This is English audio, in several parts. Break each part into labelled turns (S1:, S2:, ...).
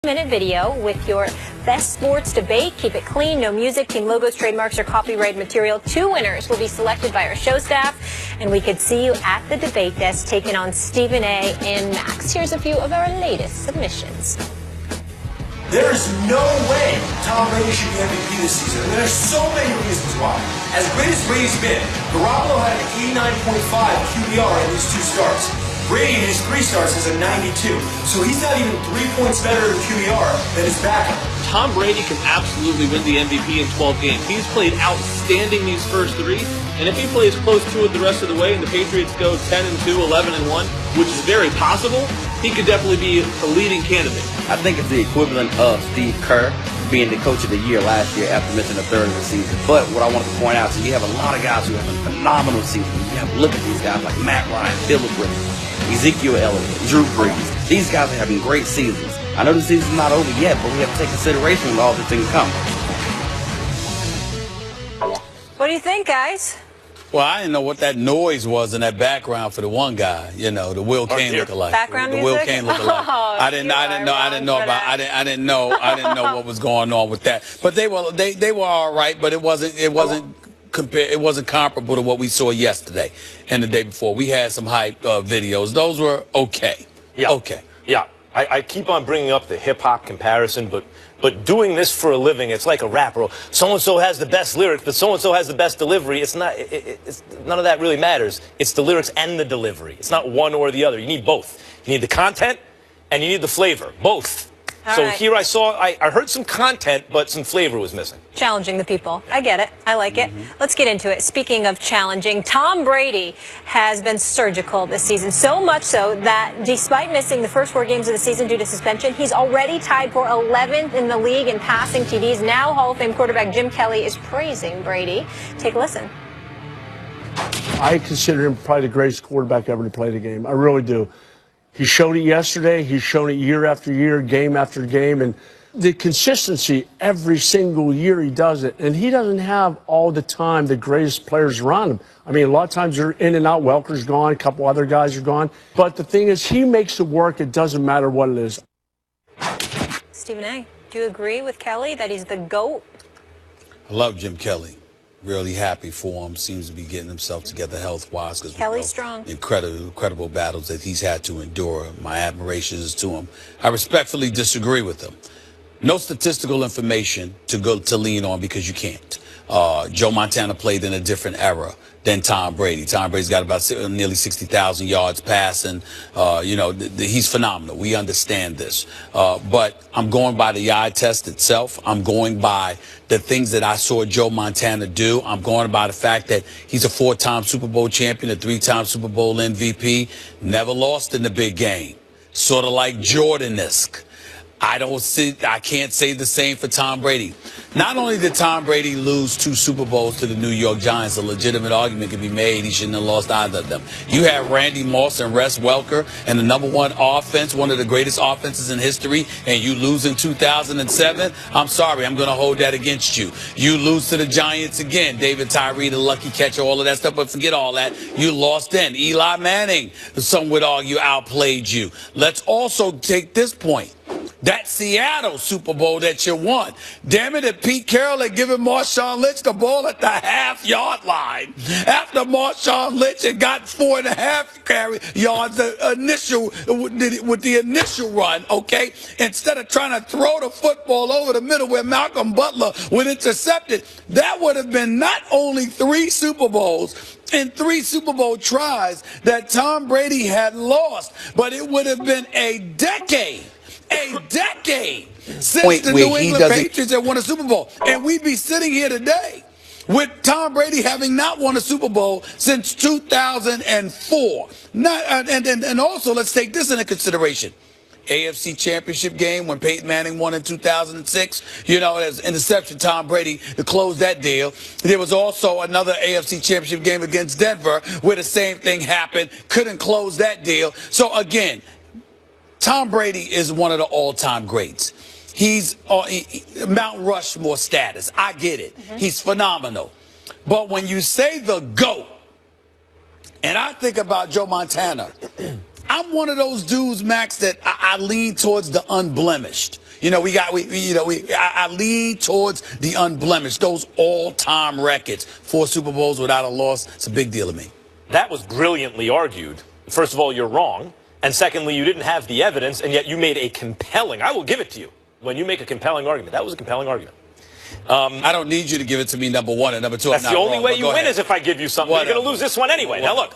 S1: Minute video with your best sports debate. Keep it clean, no music, team logos, trademarks, or copyright material. 2 winners will be selected by our show staff, and we could see you at the debate desk taking on Stephen A. and Max. Here's a few of our latest submissions.
S2: There's no way Tom Brady should be MVP this season, and there's so many reasons why. As great as Brady's been, Garoppolo had an 89.5 QBR in these 2 starts. Brady in his 3 starts is a 92, so he's not even 3 points better in QBR than his backup.
S3: Tom Brady can absolutely win the MVP in 12 games. He's played outstanding these first 3, and if he plays close to it the rest of the way and the Patriots go 10-2, 11-1, which is very possible, he could definitely be a leading candidate.
S4: I think it's the equivalent of Steve Kerr being the coach of the year last year after missing a third of the season. But what I wanted to point out is you have a lot of guys who have a phenomenal season. You have to look at these guys like Matt Ryan, Philip Rivers, Ezekiel Elliott, Drew Brees. These guys are having great seasons. I know the season's not over yet, but we have to take consideration when all this things come.
S1: What do you think, guys?
S5: Well, I didn't know what that noise was in that background for the one guy, you know, the Will Kane lookalike.
S1: Background
S5: the
S1: music?
S5: Will Kane lookalike.
S1: Oh,
S5: I didn't know what was going on with that. But they were all right, but it wasn't comparable to what we saw yesterday and the day before. We had some hype videos. Those were okay.
S6: Yeah.
S5: Okay.
S6: Yeah. I keep on bringing up the hip-hop comparison, but doing this for a living, it's like a rapper. So-and-so has the best lyrics, but so-and-so has the best delivery. It's not. It's none of that really matters. It's the lyrics and the delivery. It's not one or the other. You need both. You need the content and you need the flavor. Both.
S1: All
S6: so
S1: right.
S6: here I heard some content, but some flavor was missing.
S1: Challenging the people. I get it. I like it. Let's get into it. Speaking of challenging, Tom Brady has been surgical this season. So much so that despite missing the first 4 games of the season due to suspension, he's already tied for 11th in the league in passing TDs. Now Hall of Fame quarterback Jim Kelly is praising Brady. Take a listen.
S7: I consider him probably the greatest quarterback ever to play the game. I really do. He showed it yesterday. He's shown it year after year, game after game. And the consistency every single year he does it. And he doesn't have all the time the greatest players around him. I mean, a lot of times they're in and out. Welker's gone. A couple other guys are gone. But the thing is, he makes it work. It doesn't matter what it is.
S1: Stephen A., do you agree with Kelly that he's the GOAT?
S5: I love Jim Kelly. Really happy for him. Seems to be getting himself together health-wise.
S1: Kelly's strong.
S5: Incredible battles that he's had to endure. My admirations to him. I respectfully disagree with him. No statistical information to lean on because you can't. Joe Montana played in a different era than Tom Brady. Tom Brady's got about nearly 60,000 yards passing. He's phenomenal. We understand this. But I'm going by the eye test itself. I'm going by the things that I saw Joe Montana do. I'm going by the fact that he's a 4-time Super Bowl champion, a 3-time Super Bowl MVP, never lost in the big game. Sort of like Jordan-esque. I can't say the same for Tom Brady. Not only did Tom Brady lose 2 Super Bowls to the New York Giants, a legitimate argument can be made he shouldn't have lost either of them. You have Randy Moss and Wes Welker and the #1 offense, one of the greatest offenses in history, and you lose in 2007. I'm sorry, I'm going to hold that against you. You lose to the Giants again. David Tyree, the lucky catcher, all of that stuff, but forget all that. You lost then. Eli Manning, some would argue, outplayed you. Let's also take this point. That Seattle Super Bowl that you won. Damn it, if Pete Carroll had given Marshawn Lynch the ball at the half-yard line. After Marshawn Lynch had got 4.5 yards with the initial run, okay? Instead of trying to throw the football over the middle where Malcolm Butler would intercepted, that would have been not only 3 Super Bowls and 3 Super Bowl tries that Tom Brady had lost, but it would have been a decade since the New England Patriots had won a Super Bowl. And we'd be sitting here today with Tom Brady having not won a Super Bowl since 2004. And also, let's take this into consideration. AFC Championship game when Peyton Manning won in 2006. You know, as interception Tom Brady to close that deal. There was also another AFC Championship game against Denver where the same thing happened. Couldn't close that deal. So, again, Tom Brady is one of the all-time greats. He's Mount Rushmore status. I get it. He's phenomenal. But when you say the GOAT, and I think about Joe Montana, I'm one of those dudes, Max, that I lean towards the unblemished. I lean towards the unblemished. Those all-time records, 4 Super Bowls without a loss. It's a big deal to me.
S6: That was brilliantly argued. First of all, you're wrong. And secondly, you didn't have the evidence, and yet you made a compelling, I will give it to you, when you make a compelling argument. That was a compelling argument.
S5: I don't need you to give it to me, number one, and number two.
S6: That's
S5: I'm not
S6: the only
S5: wrong,
S6: way you win
S5: ahead.
S6: is if I give you something.
S5: Whatever.
S6: You're going to lose this one anyway. Now look,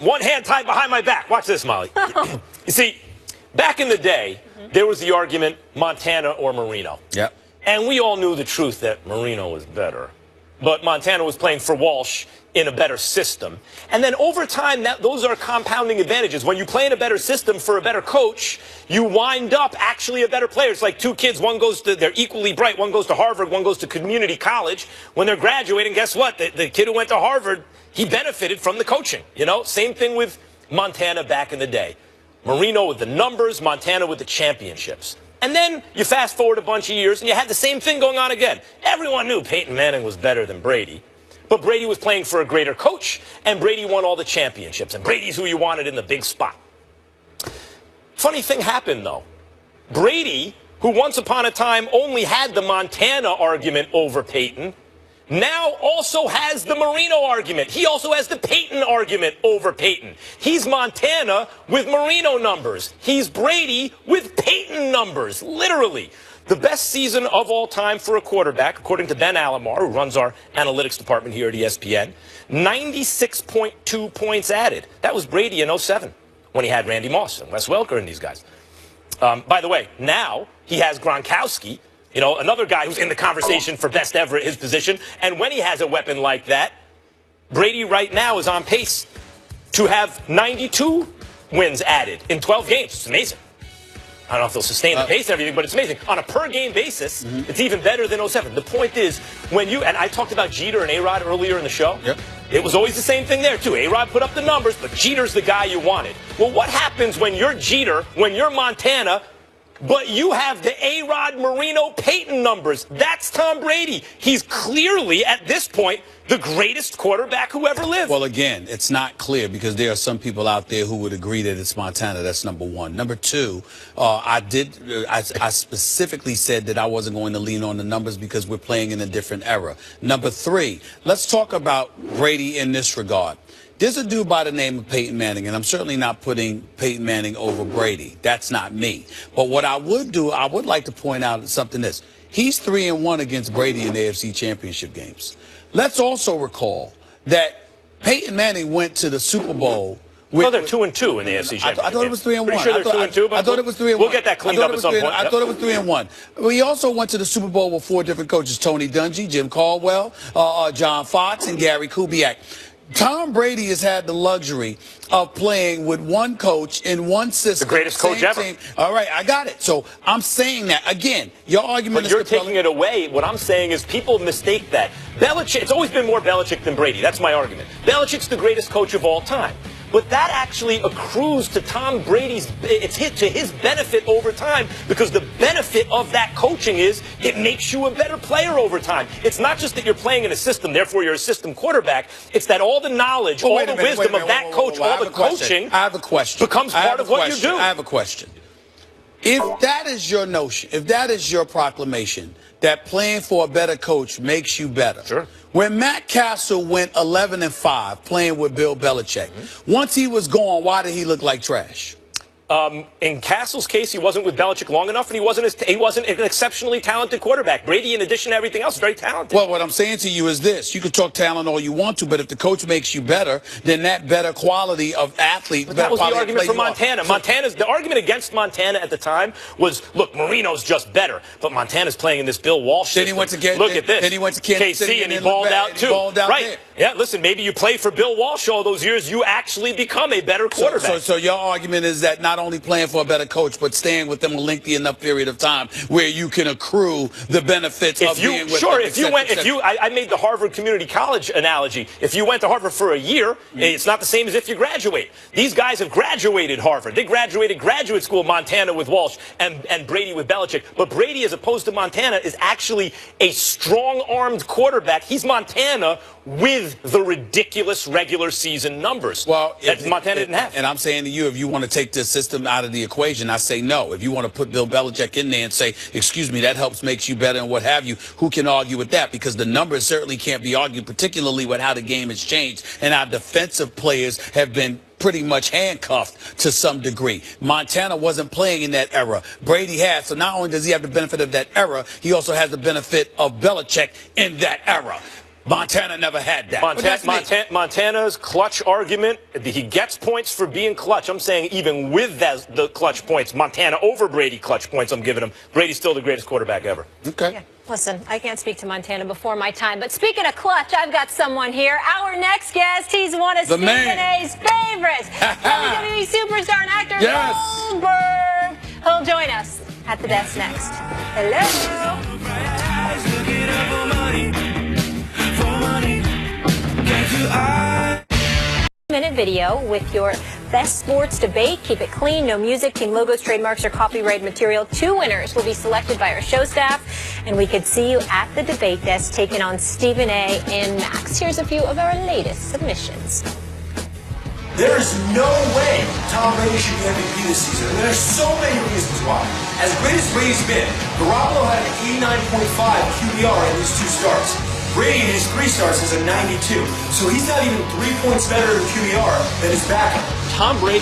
S6: one hand tied behind my back. Watch this, Molly. You see, back in the day, there was the argument Montana or Marino.
S5: Yep.
S6: And we all knew the truth that Marino was better. But Montana was playing for Walsh in a better system. And then over time, those are compounding advantages. When you play in a better system for a better coach, you wind up actually a better player. It's like two kids. They're equally bright. One goes to Harvard, one goes to community college. When they're graduating, guess what? The kid who went to Harvard, he benefited from the coaching. Same thing with Montana back in the day. Marino with the numbers, Montana with the championships. And then you fast forward a bunch of years, and you had the same thing going on again. Everyone knew Peyton Manning was better than Brady. But Brady was playing for a greater coach, and Brady won all the championships. And Brady's who you wanted in the big spot. Funny thing happened, though. Brady, who once upon a time only had the Montana argument over Peyton, now also has the Marino argument. He also has the Peyton argument over Peyton. He's Montana with Marino numbers. He's Brady with Peyton numbers, literally. The best season of all time for a quarterback, according to Ben Alomar, who runs our analytics department here at ESPN, 96.2 points added. That was Brady in 07 when he had Randy Moss and Wes Welker and these guys. By the way, now he has Gronkowski, another guy who's in the conversation for best ever at his position. And when he has a weapon like that, Brady right now is on pace to have 92 wins added in 12 games. It's amazing. I don't know if they'll sustain the pace and everything, but it's amazing. On a per-game basis, it's even better than 07. The point is, and I talked about Jeter and A-Rod earlier in the show.
S5: Yep.
S6: It was always the same thing there, too. A-Rod put up the numbers, but Jeter's the guy you wanted. Well, what happens when you're Jeter, when you're Montana, but you have the A-Rod, Marino, Peyton numbers? That's Tom Brady. He's clearly, at this point, the greatest quarterback who ever lived.
S5: Well, again, it's not clear because there are some people out there who would agree that it's Montana. That's number one. Number two, I specifically said that I wasn't going to lean on the numbers because we're playing in a different era. Number three, let's talk about Brady in this regard. There's a dude by the name of Peyton Manning, and I'm certainly not putting Peyton Manning over Brady. That's not me. But what I would do, I would like to point out something this. He's 3-1 against Brady in the AFC Championship games. Let's also recall that Peyton Manning went to the Super Bowl.
S6: Well, they're 2-2 in the AFC Championship.
S5: I thought it was 3-1.
S6: Pretty sure they're 2-2.
S5: I thought it was 3-1.
S6: We'll get that cleaned up at some point.
S5: I thought it was 3-1. We also went to the Super Bowl with 4 different coaches: Tony Dungy, Jim Caldwell, John Fox, and Gary Kubiak. Tom Brady has had the luxury of playing with one coach in one system.
S6: The greatest coach ever.
S5: Team. All right, I got it. So I'm saying that. Again, your argument
S6: but
S5: is
S6: you're taking it away. What I'm saying is people mistake that. Belichick, it's always been more Belichick than Brady. That's my argument. Belichick's the greatest coach of all time. But that actually accrues to Tom Brady's, it's to his benefit over time, because the benefit of that coaching is it makes you a better player over time. It's not just that you're playing in a system, therefore you're a system quarterback. It's that all the knowledge, all the wisdom of that coach, all the coaching becomes part of what you do.
S5: I have a question. If that is your notion, if that is your proclamation, that playing for a better coach makes you better.
S6: Sure.
S5: When Matt Castle went 11-5 playing with Bill Belichick, once he was gone, why did he look like trash?
S6: In Castle's case, he wasn't with Belichick long enough, and he wasn't an exceptionally talented quarterback. Brady, in addition to everything else, is very talented.
S5: Well, what I'm saying to you is this. You can talk talent all you want to, but if the coach makes you better, then that better quality of athlete.
S6: But that was the argument for Montana. The argument against Montana at the time was, look, Marino's just better, but Montana's playing in this Bill Walsh system.
S5: Then he went to
S6: look at this.
S5: Then he went to Kansas City
S6: and he balled out too. Right.
S5: There.
S6: Yeah, listen, maybe you play for Bill Walsh all those years, you actually become a better quarterback.
S5: So your argument is that not only playing for a better coach, but staying with them a lengthy enough period of time where you can accrue the benefits of being with them.
S6: Sure, I made the Harvard Community College analogy. If you went to Harvard for a year, it's not the same as if you graduate. These guys have graduated Harvard. They graduated graduate school, Montana with Walsh and Brady with Belichick. But Brady, as opposed to Montana, is actually a strong-armed quarterback. He's Montana with with the ridiculous regular season numbers that Montana didn't have.
S5: And I'm saying to you, if you want to take this system out of the equation, I say no. If you want to put Bill Belichick in there and say, excuse me, that helps makes you better and what have you, who can argue with that? Because the numbers certainly can't be argued, particularly with how the game has changed. And our defensive players have been pretty much handcuffed to some degree. Montana wasn't playing in that era. Brady had. So not only does he have the benefit of that era, he also has the benefit of Belichick in that era. Montana never had that.
S6: Montana's clutch argument, he gets points for being clutch. I'm saying even with the clutch points, Montana over Brady clutch points I'm giving him. Brady's still the greatest quarterback ever.
S5: Okay.
S1: Yeah. Listen, I can't speak to Montana before my time, but speaking of clutch, I've got someone here. Our next guest, he's one of Stephen A's favorites. WWE superstar and actor Goldberg. He'll join us at the desk next. Hello. Minute video with your best sports debate. Keep it clean, no music, team logos, trademarks, or copyrighted material. 2 winners will be selected by our show staff, and we could see you at the debate desk taking on Stephen A. and Max. Here's a few of our latest submissions.
S2: There's no way Tom Brady should be MVP this season. And there's so many reasons why. As great as Brady's been, Garoppolo had an 89.5 QBR in these 2 starts. Brady in his 3 starts has a 92. So he's not even 3 points better in QBR than his backup.
S3: Tom Brady